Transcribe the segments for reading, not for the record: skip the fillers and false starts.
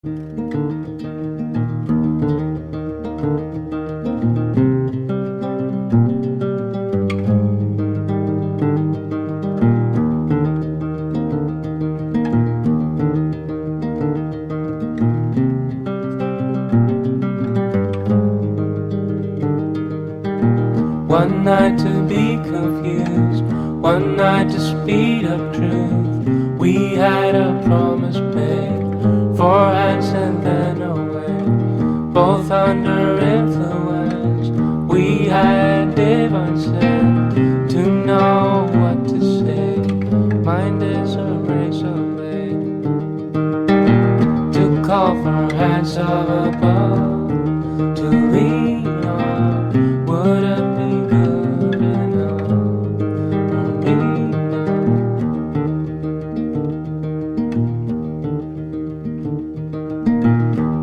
One night to be confused, one night to speed up truth. We had a promise made, 4 hands and then away. Both under influence, we had divine sense to know what to say. Mind is a razor blade to call for hands of above, to lean on. Would it be good enough for me now?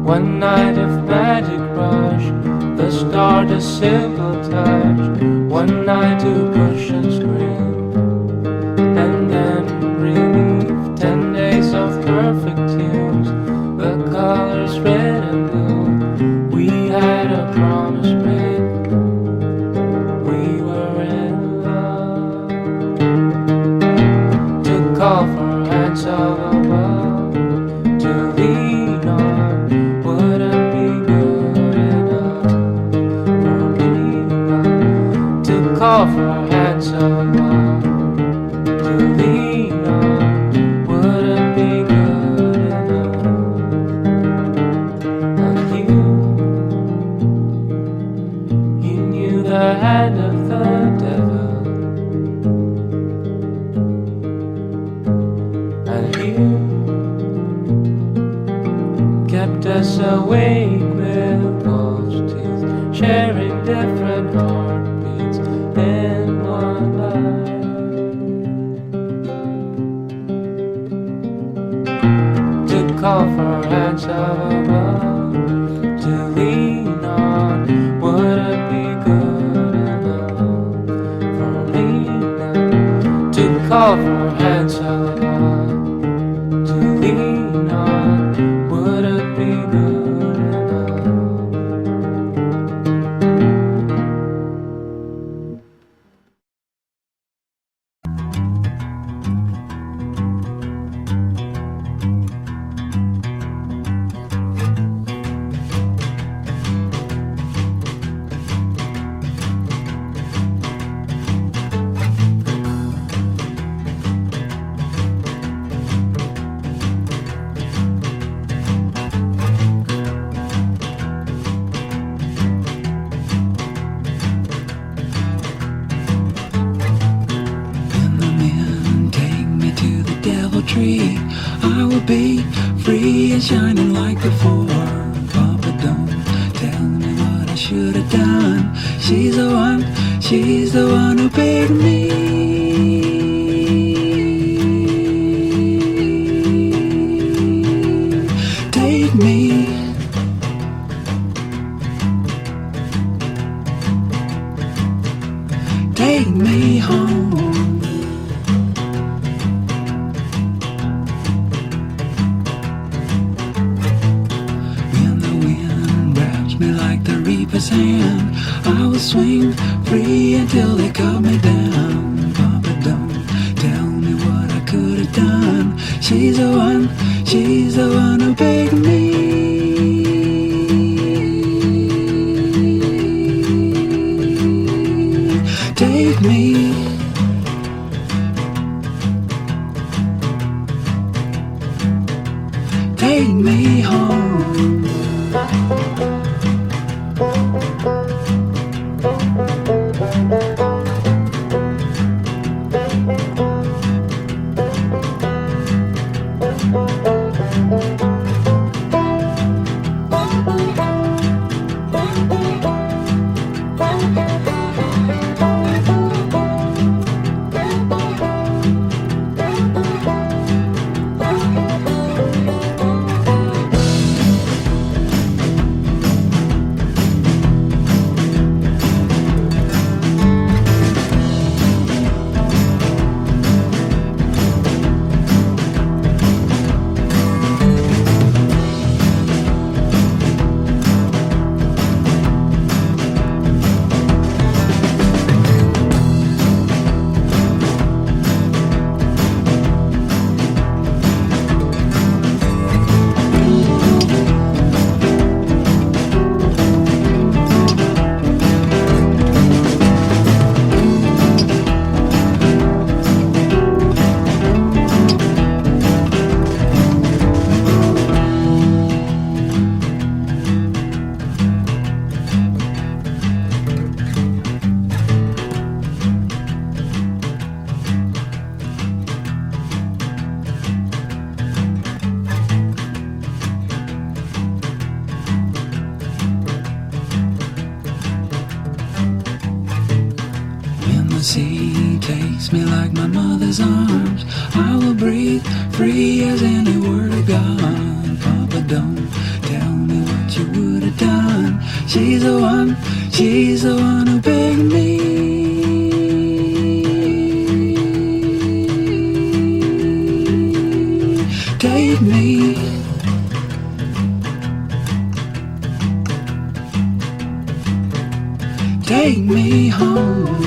One night of magic rush, the start a simple touch. One night to push and scream, and then relief. 10 days of perfect tunes, the colors red and blue. We had a promise made, we were in love. To call for hands of above, to lean on. Would it be good enough for me now? To call for hands of above, to lean on. Would it be good enough? And you knew the hand of the devil, and you kept us awake with wolves' teeth, sharing different heartbeats in one life. To call for hands of above, to lean on. Would it be good enough for me now? To call for hands of above, to lean on. Would it be good enough? Tree, I will be free and shining like before. Papa, don't tell me what I should have done. She's the one who paid me. Take me. Take me home. Hand, I will swing free until they cut me down. Papa, don't tell me what I could have done. She's the one who begged me. Take me. Take me home. takes me like my mother's arms. I will breathe free as any word of God. Papa, don't tell me what you would have done. She's the one who begged me. Take me. Take me home.